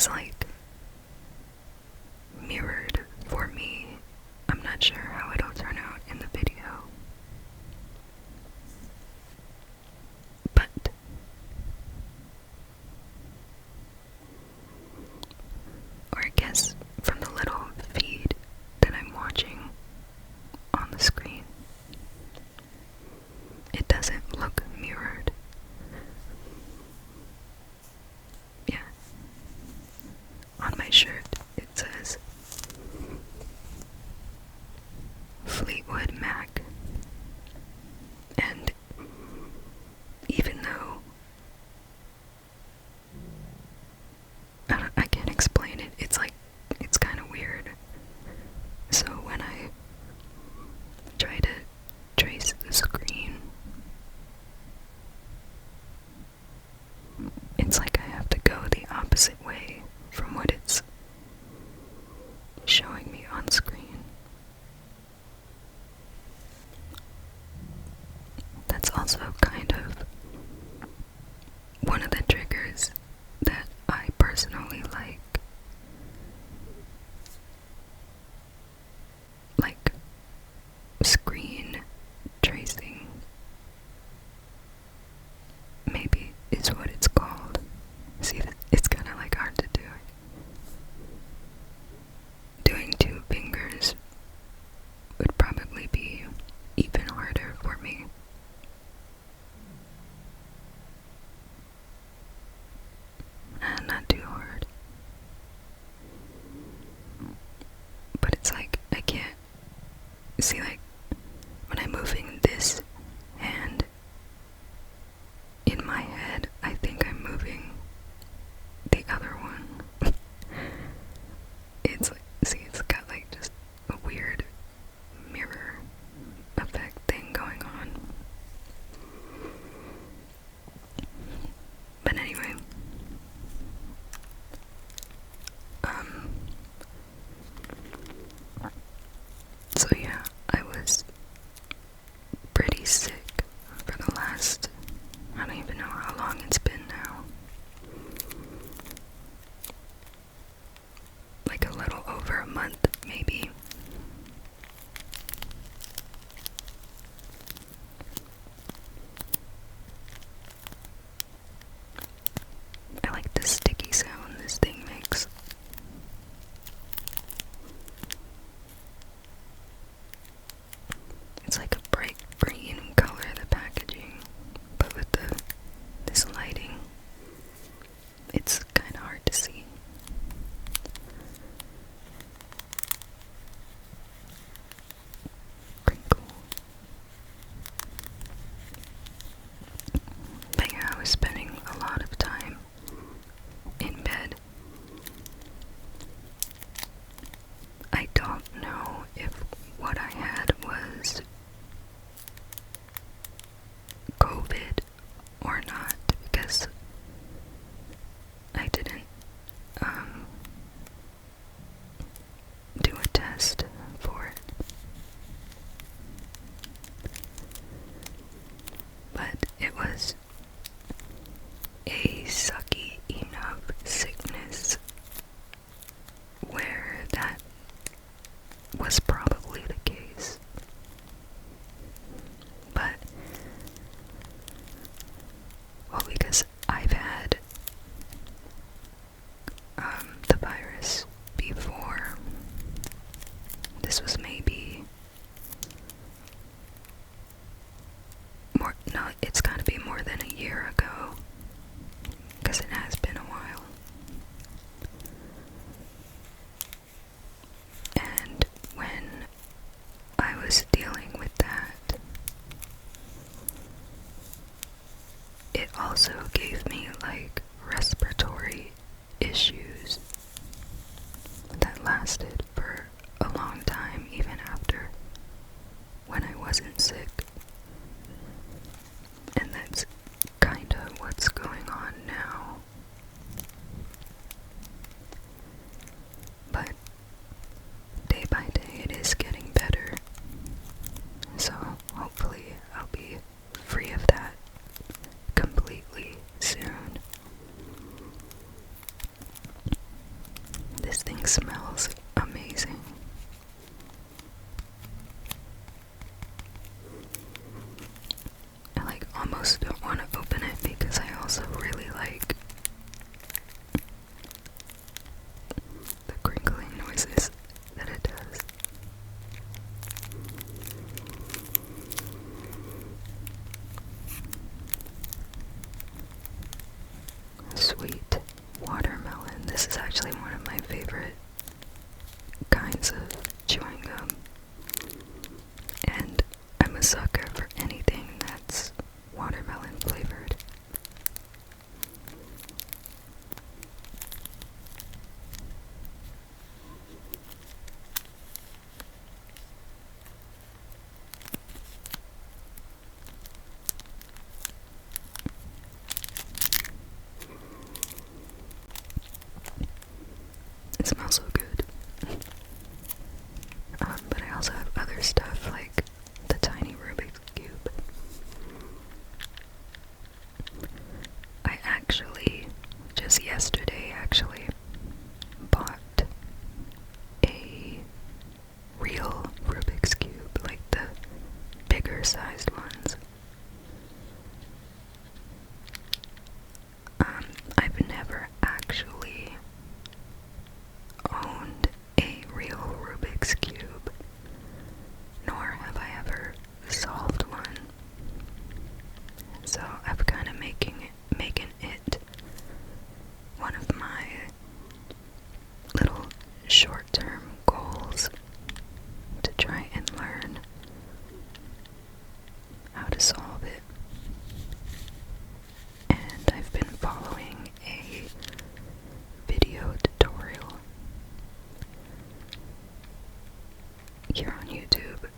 is like mirrored for me. I'm not sure how it'll turn out in the video, but or I guess from the little feed that I'm watching on the screen, it doesn't look mirrored. Yeah. On my shirt, it says Fleetwood Mac. And even though I can't explain it, it's like, it's kind of weird. So when I try to trace the screen, it's like I have to go the opposite way from what it's showing me on screen. That's also kind of one of the triggers that I personally like screen tracing, maybe is what it's called. See, it's kind of like hard to do. Doing two fingers would probably be even harder for me. And not too hard. But it's like, I can't see, like, when I'm moving this hand in my head, I think I'm moving the other one. It's like, see, it's got like just a weird mirror effect thing going on. But anyway, so yeah, I was pretty sick for the last, I don't even know how long it's been now. Like a little over a month, maybe. I like the sticky sound this thing makes. It's like a bright green color, the packaging, but with this lighting, it's kind of hard to see. Pretty cool. But yeah, I was spending a lot of time in bed. I don't know if what I had was COVID or not, because I didn't do a test for it. But it was a sucky enough sickness where that was probably the case. But, well, because I've had the virus before. This was maybe more, no, it's gotta be more than a year ago, because it has been a while. And when I was dealing with that, it also gave me like respiratory issues that lasted for a long time, even after when I wasn't sick. And that's kind of what's going on now. But day by day it is getting better. So hopefully I'll be free of that completely soon. this thing smells amazing. I like almost don't want to open it because I also really like the crinkling noises that it does. Sweet watermelon. This is actually one of my favorite kinds of chewing gum. And I'm a sucker for anything that's watermelon flavored. It smells so good. But I also have other stuff like the tiny Rubik's Cube. I actually, just yesterday bought a real Rubik's Cube, like the bigger sized ones. I've never actually owned a real Rubik's Cube, nor have I ever solved one. So I've kind of making it one of my little short-term goals to try and learn how to solve it. And I've been following a video tutorial here on YouTube,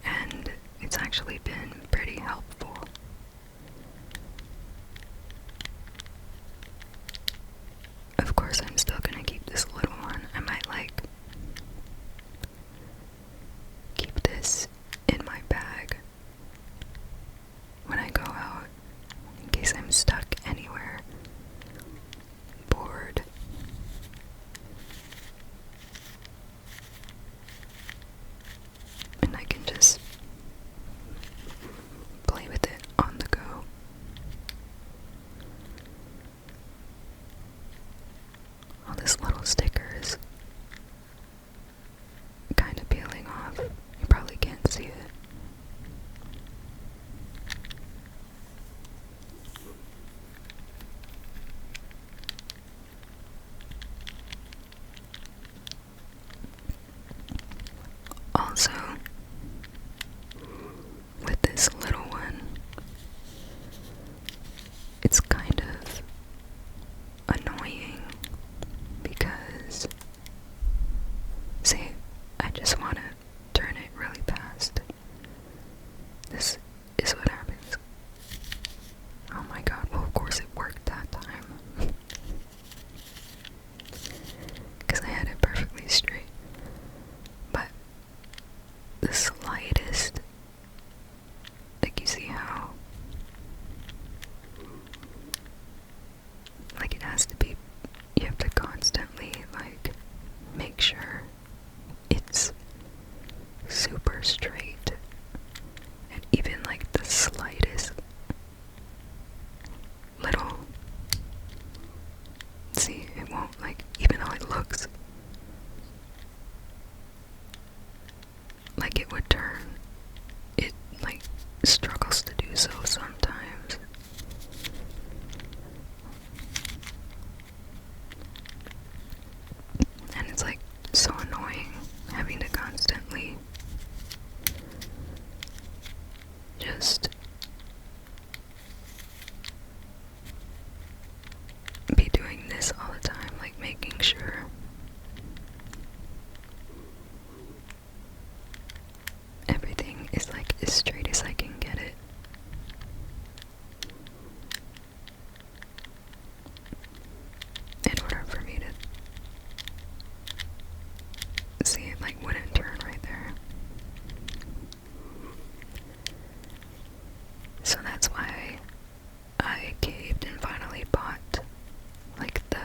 and it's actually been pretty helpful. Of course, I'm still gonna keep this little one. I might keep this in my bag when I go out, in case I'm stuck anywhere, bored. And I can just play with it on the go. All this little sticker is kind of peeling off. You probably can't see it. Also, with this little one, it's kind of annoying because, say, I just want to turn it really fast. This is what happens. Oh my god, well of course it worked that time. Because I had it perfectly straight. But the slightest, like you see how, like it has to be, you have to constantly like make sure it's super straight, and even like the slightest little, see, it won't, like, even though it looks like it would turn, it like struggles to do so sometimes. And it's like so annoying having to constantly just be doing this all the time, like making sure everything is like as straight as I can get it. In order for me to see it, like, wouldn't turn right there. So that's why I caved and finally bought like the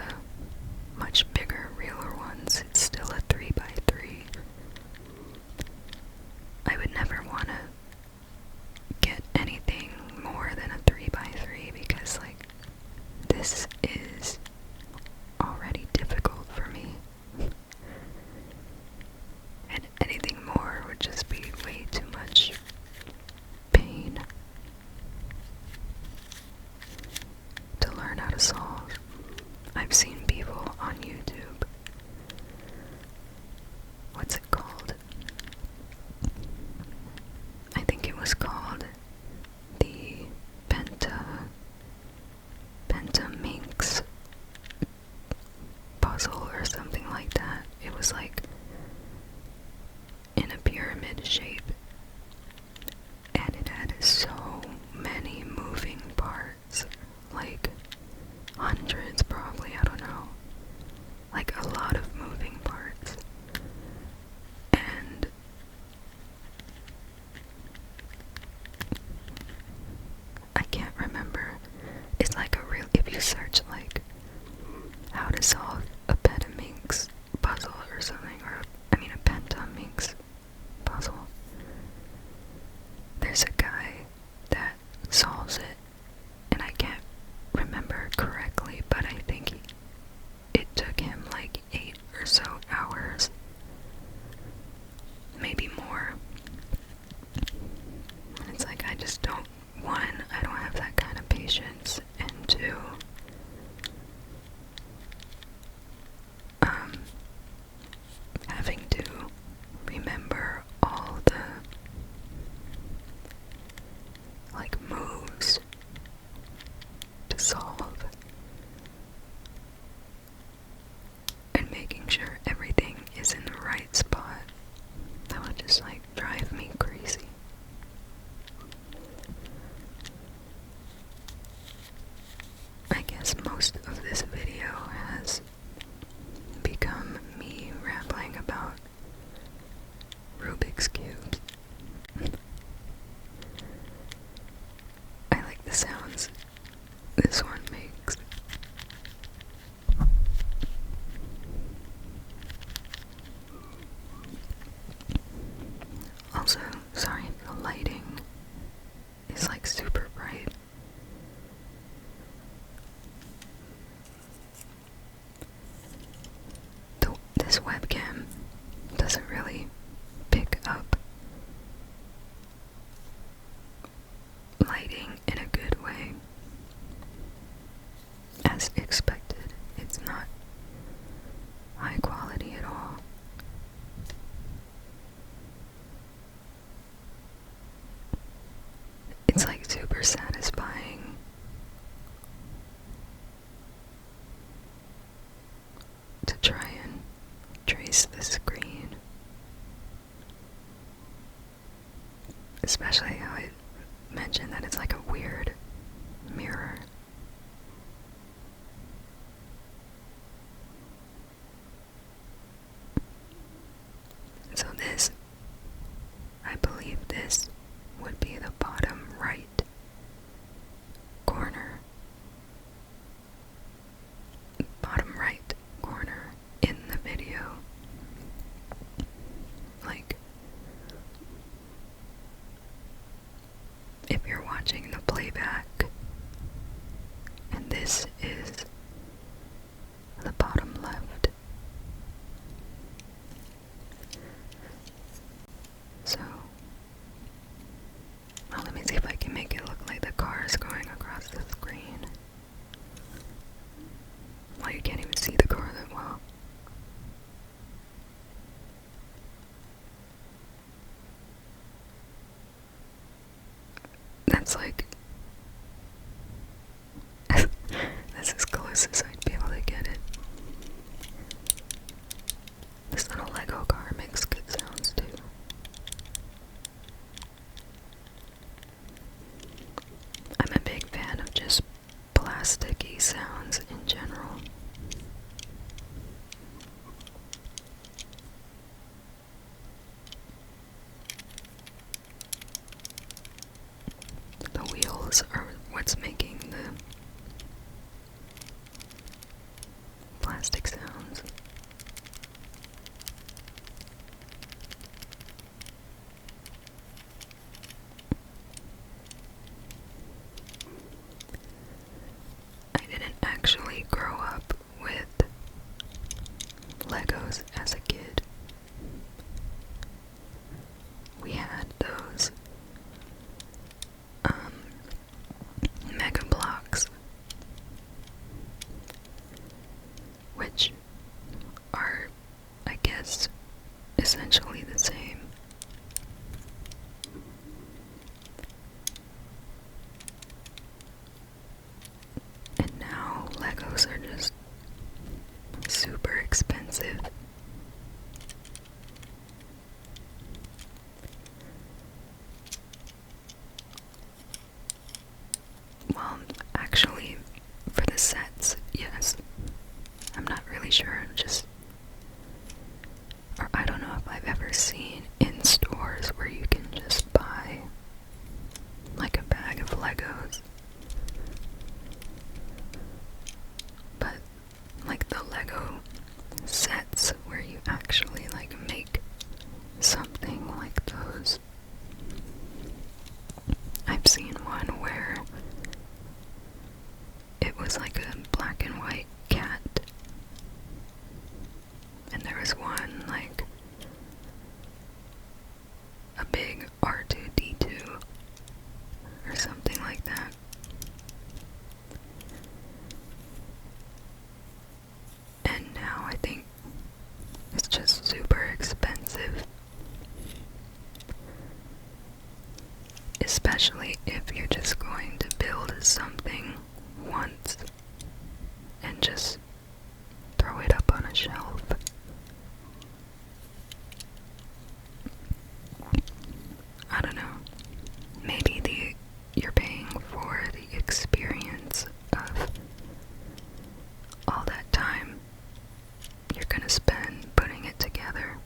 making sure everything is in the right spot. That would just like drive me crazy. I guess most of this video has become me rambling about Rubik's Cubes. I like the sounds this one makes. Also, sorry if the lighting is like super bright. This webcam doesn't really pick up lighting in a good way. As expected, it's not high quality at all. It's like super satisfying to try and trace the screen. Especially how I mentioned that it's like a weird mirror. So this, I believe this would be the bottom right corner. Bottom right corner in the video. Like, if you're watching the playback and this is the bottom left. So, well, let me see if I can make it look like the car is going across the screen. Well, you can't even see the car that well. That's like that's as close as I'd be able to get it. This little Lego car makes good sounds too. I'm a big fan of just plasticky sounds in general. The wheels are what's making the plastic sounds. I didn't actually grow up with Legos as a kid. We had those Mega Blocks, which are, I guess, essentially the same. And now Legos are just super expensive. Well, actually, for the sets, yes. I'm not really sure, or I don't know if I've ever seen in stores where you can just buy like a bag of Legos. But like the Lego sets where you actually like make something like those. I've seen one where it was like a black and white cat, and there was one like a big R2-D2 or something like that. And now I think it's just super expensive. Especially if you're just going to build something once and just throw it up on a shelf. gonna spend putting it together.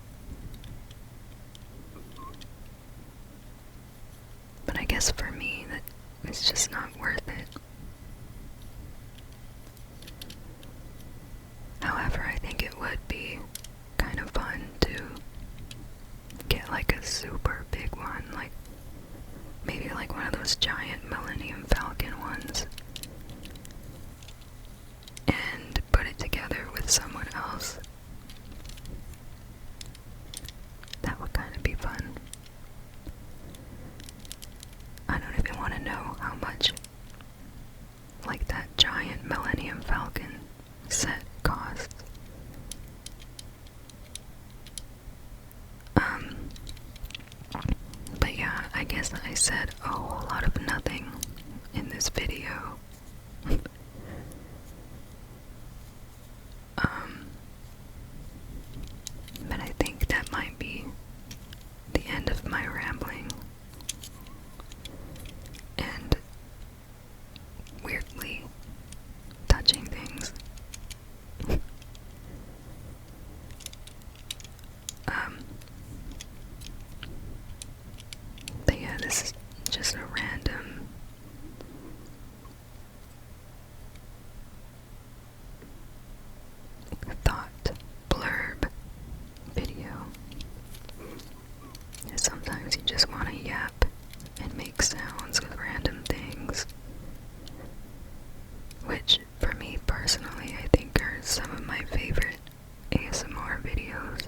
But I guess for me, that it's just not worth it. However, I think it would be kind of fun to get like a super big one, like maybe like one of those giant Millennium Falcon ones, and put it together with someone else. That would kind of be fun. I don't even want to know how much like that giant Millennium Falcon set costs. But yeah, I guess I said a whole lot of nothing in this video. But I think that might be the end of my rambling. And weirdly touching things. But yeah, this is just a random thought blurb video. And sometimes you just want to yap and make sounds with random things, which for me personally I think are some of my favorite ASMR videos.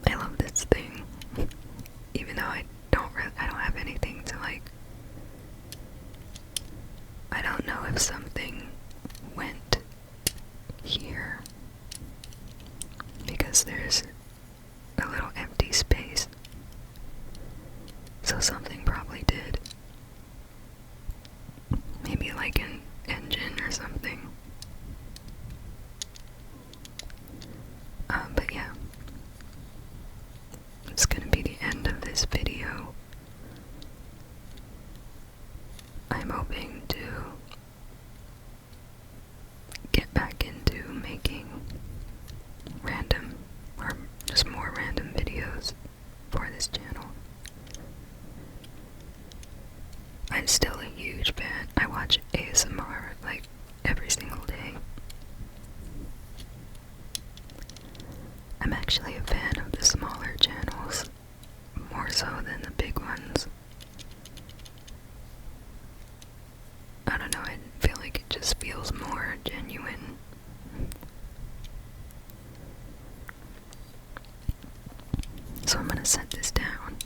I love this thing, even though I don't have anything to like. I don't know if something went here because there's a little empty space, so something probably did. Maybe like an engine or something. But yeah, it's gonna be the end of this video. I'm hoping to get back into making random, or just more random videos for this channel. I'm still a huge fan. I watch ASMR like every single day. I'm actually a fan of the smaller channels, more so than the big ones. I don't know, I feel like it just feels more genuine. So I'm gonna set this down,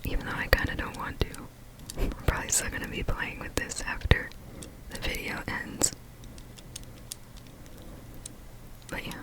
even though I kinda don't want to. I'm probably still gonna be playing with this after the video ends. But yeah.